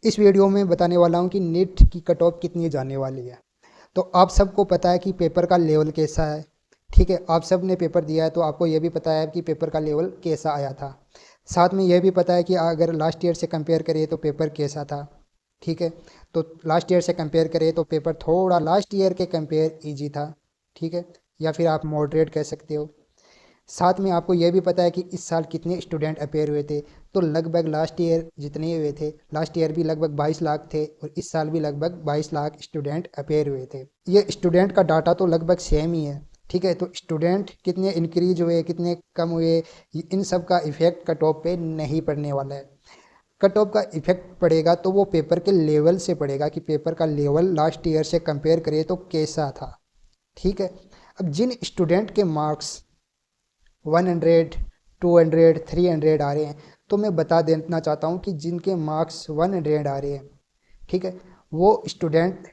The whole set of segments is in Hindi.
इस वीडियो में बताने वाला हूँ कि नीट की कट ऑफ कितनी जाने वाली है। तो आप सबको पता है कि पेपर का लेवल कैसा है। ठीक है, आप सब ने पेपर दिया है तो आपको ये भी पता है कि पेपर का लेवल कैसा आया था। साथ में यह भी पता है कि अगर लास्ट ईयर से कंपेयर करिए तो पेपर कैसा था। ठीक है, तो लास्ट ईयर से कंपेयर करें तो पेपर थोड़ा लास्ट ईयर के कंपेयर इजी था। ठीक है, या फिर आप मॉडरेट कह सकते हो। साथ में आपको यह भी पता है कि इस साल कितने स्टूडेंट अपेयर हुए थे। तो लगभग लास्ट ईयर जितने हुए थे, लास्ट ईयर भी लगभग 22 लाख थे और इस साल भी लगभग 22 लाख स्टूडेंट अपेयर हुए थे। ये स्टूडेंट का डाटा तो लगभग सेम ही है। ठीक है, तो स्टूडेंट कितने इंक्रीज हुए कितने कम हुए, इन सब का इफेक्ट कट ऑफ पे नहीं पड़ने वाला है। कट ऑफ का इफेक्ट पड़ेगा तो वो पेपर के लेवल से पड़ेगा कि पेपर का लेवल लास्ट ईयर से कंपेयर करें तो कैसा था। ठीक है, अब जिन स्टूडेंट के मार्क्स 100, 200, 300 आ रहे हैं, तो मैं बता देना चाहता हूँ कि जिनके मार्क्स 100 आ रहे हैं, ठीक है, वो स्टूडेंट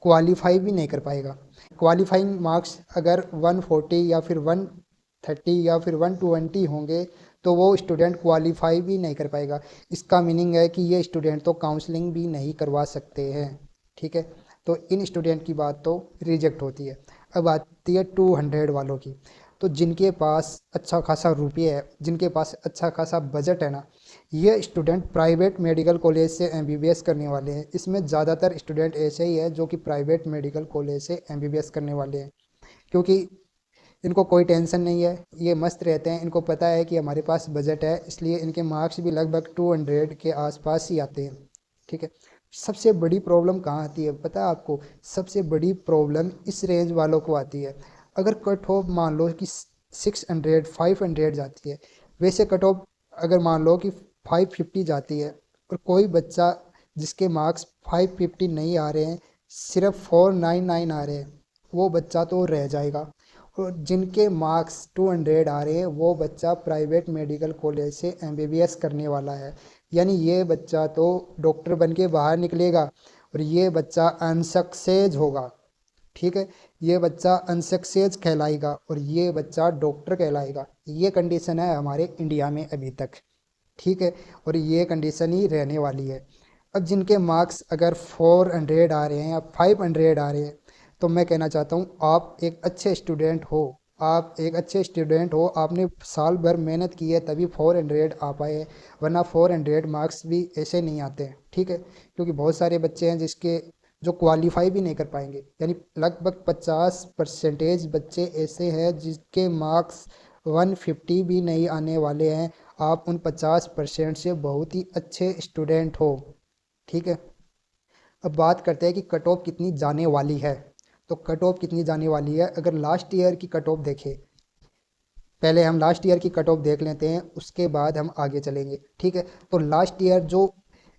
क्वालिफाई भी नहीं कर पाएगा। क्वालिफाइंग मार्क्स अगर 140 या फिर 130 या फिर 120 होंगे तो वो स्टूडेंट क्वालिफाई भी नहीं कर पाएगा। इसका मीनिंग है कि ये स्टूडेंट तो काउंसलिंग भी नहीं करवा सकते हैं। ठीक है, तो इन स्टूडेंट की बात तो रिजेक्ट होती है। अब आती है 200 वालों की। तो जिनके पास अच्छा खासा रुपये है, जिनके पास अच्छा खासा बजट है ना, ये स्टूडेंट प्राइवेट मेडिकल कॉलेज से एमबीबीएस करने वाले हैं। इसमें ज़्यादातर स्टूडेंट ऐसे ही है जो कि प्राइवेट मेडिकल कॉलेज से एमबीबीएस करने वाले हैं, क्योंकि इनको कोई टेंशन नहीं है, ये मस्त रहते हैं। इनको पता है कि हमारे पास बजट है, इसलिए इनके मार्क्स भी लगभग 200 के आसपास ही आते हैं। ठीक है, सबसे बड़ी प्रॉब्लम कहाँ आती है पता है आपको? सबसे बड़ी प्रॉब्लम इस रेंज वालों को आती है। अगर कट ऑफ मान लो कि 600 500 जाती है, वैसे कट ऑफ अगर मान लो कि 550 जाती है, और कोई बच्चा जिसके मार्क्स 550 नहीं आ रहे हैं, सिर्फ 499 आ रहे हैं, वो बच्चा तो रह जाएगा। और जिनके मार्क्स 200 आ रहे हैं वो बच्चा प्राइवेट मेडिकल कॉलेज से एमबीबीएस करने वाला है। यानी ये बच्चा तो डॉक्टर बन के बाहर निकलेगा और ये बच्चा अनसक्सेस होगा। ठीक है, ये बच्चा अनसक्सेस कहलाएगा और ये बच्चा डॉक्टर कहलाएगा। ये कंडीशन है हमारे इंडिया में अभी तक। ठीक है, और ये कंडीशन ही रहने वाली है। अब जिनके मार्क्स अगर 400 आ रहे हैं या 500 आ रहे हैं, तो मैं कहना चाहता हूँ आप एक अच्छे स्टूडेंट हो। आप एक अच्छे स्टूडेंट हो, आपने साल भर मेहनत की है तभी 400 आ पाए हैं, वरना 400 मार्क्स भी ऐसे नहीं आते हैं। ठीक है, क्योंकि बहुत सारे बच्चे हैं जिसके जो क्वालिफाई भी नहीं कर पाएंगे। यानी लगभग 50% बच्चे ऐसे हैं जिसके मार्क्स 150 भी नहीं आने वाले हैं। आप उन 50% से बहुत ही अच्छे स्टूडेंट हो। ठीक है, अब बात करते हैं कि कट ऑफ कितनी जाने वाली है। तो कट ऑफ कितनी जाने वाली है, अगर लास्ट ईयर की कट ऑफ देखें, पहले हम लास्ट ईयर की कट ऑफ देख लेते हैं, उसके बाद हम आगे चलेंगे। ठीक है, तो लास्ट ईयर जो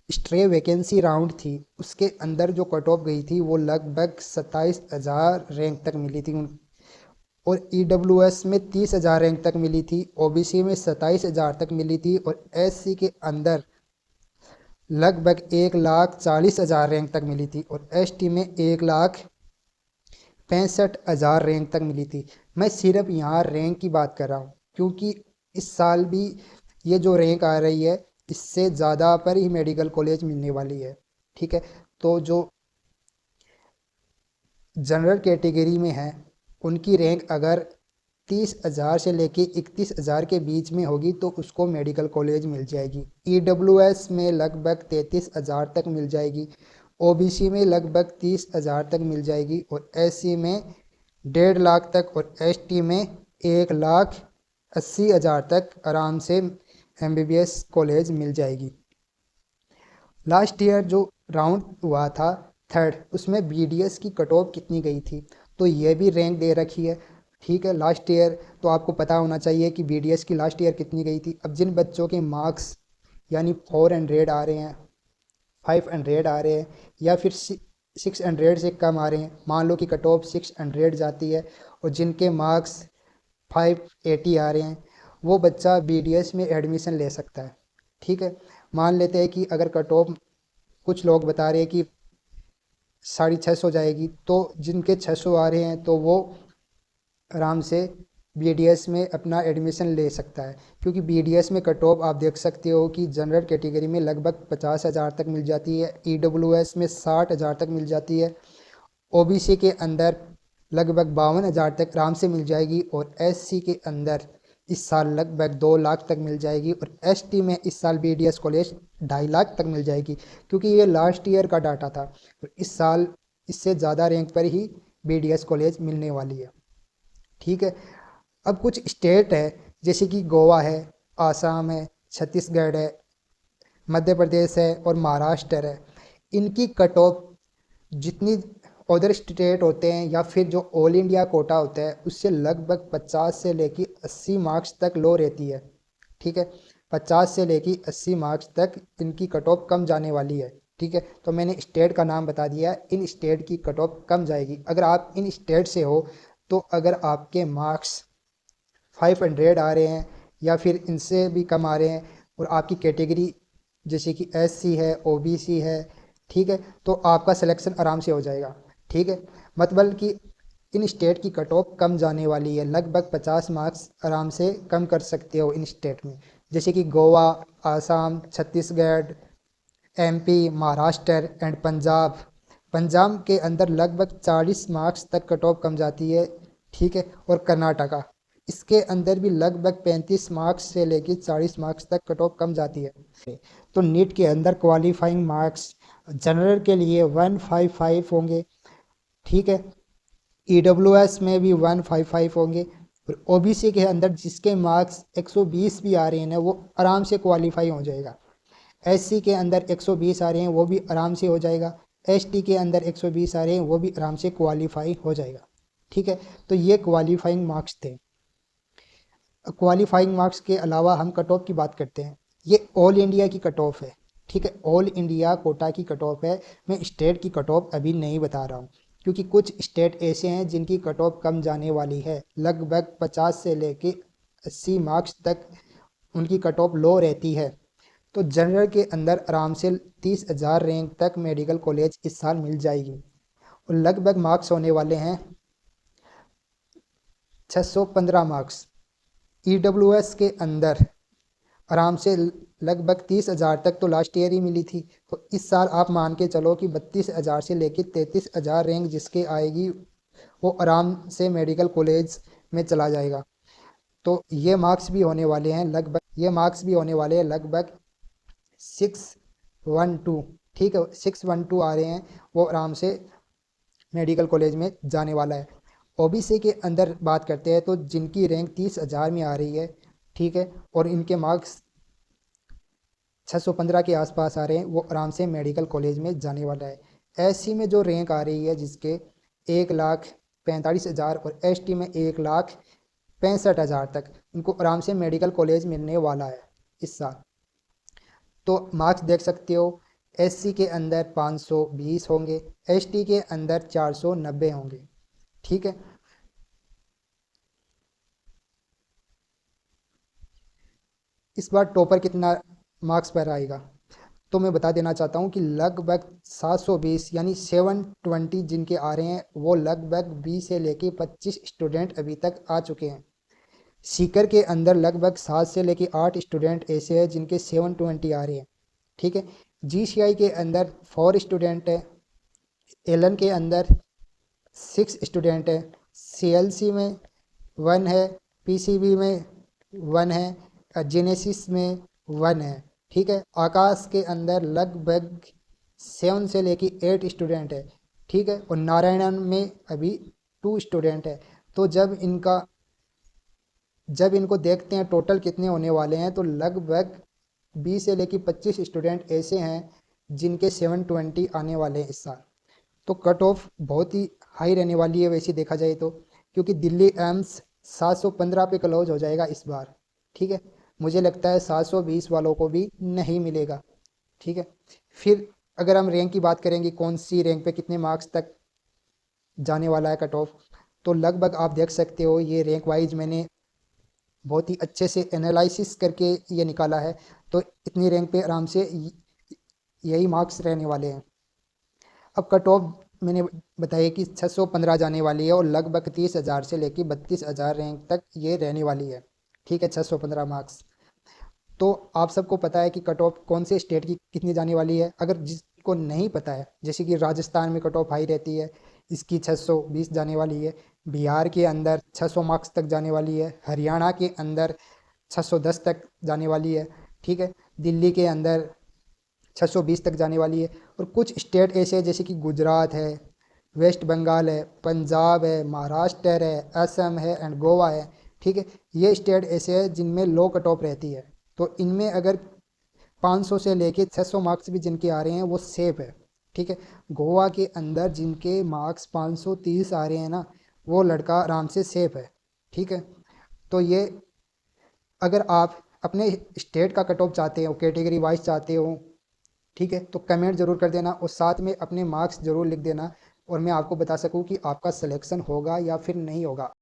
स्ट्रे वैकेंसी राउंड थी उसके अंदर जो कट ऑफ गई थी वो लगभग 27,000 रैंक तक मिली थी। और ईडब्ल्यूएस में 30,000 रैंक तक मिली थी, ओबीसी में 27,000 तक मिली थी, और एससी के अंदर लगभग 1,40,000 रैंक तक मिली थी, और एसटी में 1,65,000 रैंक तक मिली थी। मैं सिर्फ यहाँ रैंक की बात कर रहा हूँ, क्योंकि इस साल भी ये जो रैंक आ रही है इससे ज़्यादा पर ही मेडिकल कॉलेज मिलने वाली है। ठीक है, तो जो जनरल कैटेगरी में है उनकी रैंक अगर 30,000 से लेके 31,000 के बीच में होगी तो उसको मेडिकल कॉलेज मिल जाएगी। ईडब्ल्यूएस में लगभग 33,000 तक मिल जाएगी, ओबीसी में लगभग 30,000 तक मिल जाएगी, और एससी में 1.5 लाख तक, और एसटी में 1,80,000 तक आराम से एमबीबीएस कॉलेज मिल जाएगी। लास्ट ईयर जो राउंड हुआ था थर्ड, उसमें बीडीएस की कट ऑफ कितनी गई थी, तो ये भी रैंक दे रखी है। ठीक है, लास्ट ईयर तो आपको पता होना चाहिए कि बीडीएस की लास्ट ईयर कितनी गई थी। अब जिन बच्चों के मार्क्स यानी 400 आ रहे हैं, 500 आ रहे हैं, या फिर 600 से कम आ रहे हैं, मान लो कि कट ऑफ 600 जाती है, और जिनके मार्क्स 580 आ रहे हैं, वो बच्चा बीडीएस में एडमिशन ले सकता है। ठीक है, मान लेते हैं कि अगर कट ऑफ कुछ लोग बता रहे हैं कि 650 जाएगी, तो जिनके 600 आ रहे हैं तो वो आराम से बीडीएस में अपना एडमिशन ले सकता है, क्योंकि बीडीएस में कट ऑफ आप देख सकते हो कि जनरल कैटेगरी में लगभग 50,000 तक मिल जाती है, ईडब्ल्यूएस में 60,000 तक मिल जाती है, ओबीसी के अंदर लगभग 52,000 तक आराम से मिल जाएगी, और एससी के अंदर इस साल लगभग 2 लाख तक मिल जाएगी, और एसटी में इस साल बीडीएस कॉलेज 2.5 लाख तक मिल जाएगी, क्योंकि ये लास्ट ईयर का डाटा था। और इस साल इससे ज़्यादा रैंक पर ही बीडीएस कॉलेज मिलने वाली है। ठीक है। अब कुछ स्टेट है जैसे कि गोवा है, आसाम है, छत्तीसगढ़ है, मध्य प्रदेश है और महाराष्ट्र है। इनकी कट ऑफ जितनी अदर स्टेट होते हैं या फिर जो ऑल इंडिया कोटा होता है उससे लगभग 50 से लेकर 80 मार्क्स तक लो रहती है। ठीक है। 50 से लेकर 80 मार्क्स तक इनकी कट ऑफ कम जाने वाली है। ठीक है। तो मैंने स्टेट का नाम बता दिया, इन स्टेट की कट ऑफ कम जाएगी। अगर आप इन स्टेट से हो तो अगर आपके मार्क्स 500 आ रहे हैं या फिर इनसे भी कम आ रहे हैं और आपकी कैटेगरी जैसे कि एससी है, ओबीसी है, ठीक है, तो आपका सिलेक्शन आराम से हो जाएगा। ठीक है। मतलब कि इन स्टेट की कट ऑफ कम जाने वाली है, लगभग 50 मार्क्स आराम से कम कर सकते हो इन स्टेट में, जैसे कि गोवा, आसाम, छत्तीसगढ़, एमपी, महाराष्ट्र एंड पंजाब। पंजाब के अंदर लगभग 40 मार्क्स तक कट ऑफ कम जाती है। ठीक है। और कर्नाटका, इसके अंदर भी लगभग 35 मार्क्स से लेकर 40 मार्क्स तक कट ऑफ कम जाती है। तो नीट के अंदर क्वालिफाइंग मार्क्स जनरल के लिए 155 होंगे। ठीक है। ईडब्ल्यूएस में भी 155 होंगे, और ओबीसी के अंदर जिसके मार्क्स 120 भी आ रहे हैं ना वो आराम से क्वालिफाई हो जाएगा। एससी के अंदर 120 आ रहे हैं वो भी आराम से हो जाएगा। एसटी के अंदर 120 आ रहे हैं वो भी आराम से क्वालिफाई हो जाएगा। ठीक है। तो ये क्वालिफाइंग मार्क्स थे। क्वालिफाइंग मार्क्स के अलावा हम कट ऑफ की बात करते हैं। ये ऑल इंडिया की कट ऑफ है। ठीक है। ऑल इंडिया कोटा की कट ऑफ है। मैं स्टेट की कट ऑफ अभी नहीं बता रहा हूँ, क्योंकि कुछ स्टेट ऐसे हैं जिनकी कट ऑफ कम जाने वाली है, लगभग 50 से लेके 80 मार्क्स तक उनकी कट ऑफ लो रहती है। तो जनरल के अंदर आराम से 30,000 रैंक तक मेडिकल कॉलेज इस साल मिल जाएगी, और लगभग मार्क्स होने वाले हैं 615 मार्क्स। ईडब्ल्यूएस के अंदर आराम से लगभग 30,000 तक तो लास्ट ईयर ही मिली थी, तो इस साल आप मान के चलो कि 32,000 से लेकर 33,000 रैंक जिसके आएगी वो आराम से मेडिकल कॉलेज में चला जाएगा। तो ये मार्क्स भी होने वाले हैं लगभग 612। ठीक है। 612 आ रहे हैं, वो आराम से मेडिकल कॉलेज में जाने वाला है। ओबीसी के अंदर बात करते हैं तो जिनकी रैंक 30,000 में आ रही है, ठीक है, और इनके मार्क्स 615 के आसपास आ रहे हैं, वो आराम से मेडिकल कॉलेज में जाने वाला है। एससी में जो रैंक आ रही है जिसके 1,45,000 और एसटी में 1,65,000 तक, उनको आराम से मेडिकल कॉलेज मिलने वाला है इस साल। तो मार्क्स देख सकते हो, एससी के अंदर 520 होंगे, एसटी के अंदर 490 होंगे। ठीक है। इस बार टॉपर कितना मार्क्स पर आएगा तो मैं बता देना चाहता हूँ कि लगभग 720 यानी 720 जिनके आ रहे हैं वो लगभग 20 से लेके 25 स्टूडेंट अभी तक आ चुके हैं। सीकर के अंदर लगभग 7 से लेके 8 स्टूडेंट ऐसे हैं जिनके 720 आ रहे हैं। ठीक है। जीसीआई के अंदर 4 स्टूडेंट है, एलन के अंदर 6 स्टूडेंट है, सीएलसी में 1 है, पीसीबी में 1 है, जेनेसिस में 1 है। ठीक है। आकाश के अंदर लगभग 7 से लेके 8 स्टूडेंट है। ठीक है। और नारायणन में अभी 2 स्टूडेंट है। तो जब इनको देखते हैं टोटल कितने होने वाले हैं तो लगभग 20 से लेके 25 स्टूडेंट ऐसे हैं जिनके 720 आने वाले हैं इस साल। तो कट ऑफ बहुत ही हाई रहने वाली है वैसे देखा जाए तो, क्योंकि दिल्ली एम्स 715 पे क्लोज हो जाएगा इस बार। ठीक है। मुझे लगता है 720 वालों को भी नहीं मिलेगा। ठीक है। फिर अगर हम रैंक की बात करेंगे कौन सी रैंक पे कितने मार्क्स तक जाने वाला है कट ऑफ, तो लगभग आप देख सकते हो ये रैंक वाइज मैंने बहुत ही अच्छे से एनालिसिस करके ये निकाला है। तो इतनी रैंक पे आराम से यही मार्क्स रहने वाले हैं। अब कट ऑफ मैंने बताया कि 615 जाने वाली है और लगभग 30,000 से लेकर 32,000 रैंक तक ये रहने वाली है। ठीक है, 615 मार्क्स। तो आप सबको पता है कि कट ऑफ कौन से स्टेट की कितनी जाने वाली है। अगर जिसको नहीं पता है, जैसे कि राजस्थान में कट ऑफ हाई रहती है, इसकी 620 जाने वाली है। बिहार के अंदर 600 मार्क्स तक जाने वाली है। हरियाणा के अंदर 610 तक जाने वाली है। ठीक है, दिल्ली के अंदर 620 तक जाने वाली है। और कुछ स्टेट ऐसे हैं जैसे कि गुजरात है, वेस्ट बंगाल है, पंजाब है, महाराष्ट्र है, असम है एंड गोवा है। ठीक है, ये स्टेट ऐसे हैं जिनमें लो कट ऑफ रहती है। तो इनमें अगर 500 से लेके 600 मार्क्स भी जिनके आ रहे हैं वो सेफ है। ठीक है, गोवा के अंदर जिनके मार्क्स 530 आ रहे हैं ना, वो लड़का आराम से सेफ है। ठीक है, तो ये, अगर आप अपने स्टेट का कट ऑफ चाहते हो, कैटेगरी वाइज चाहते हो, ठीक है, तो कमेंट ज़रूर कर देना और साथ में अपने मार्क्स ज़रूर लिख देना, और मैं आपको बता सकूं कि आपका सिलेक्शन होगा या फिर नहीं होगा।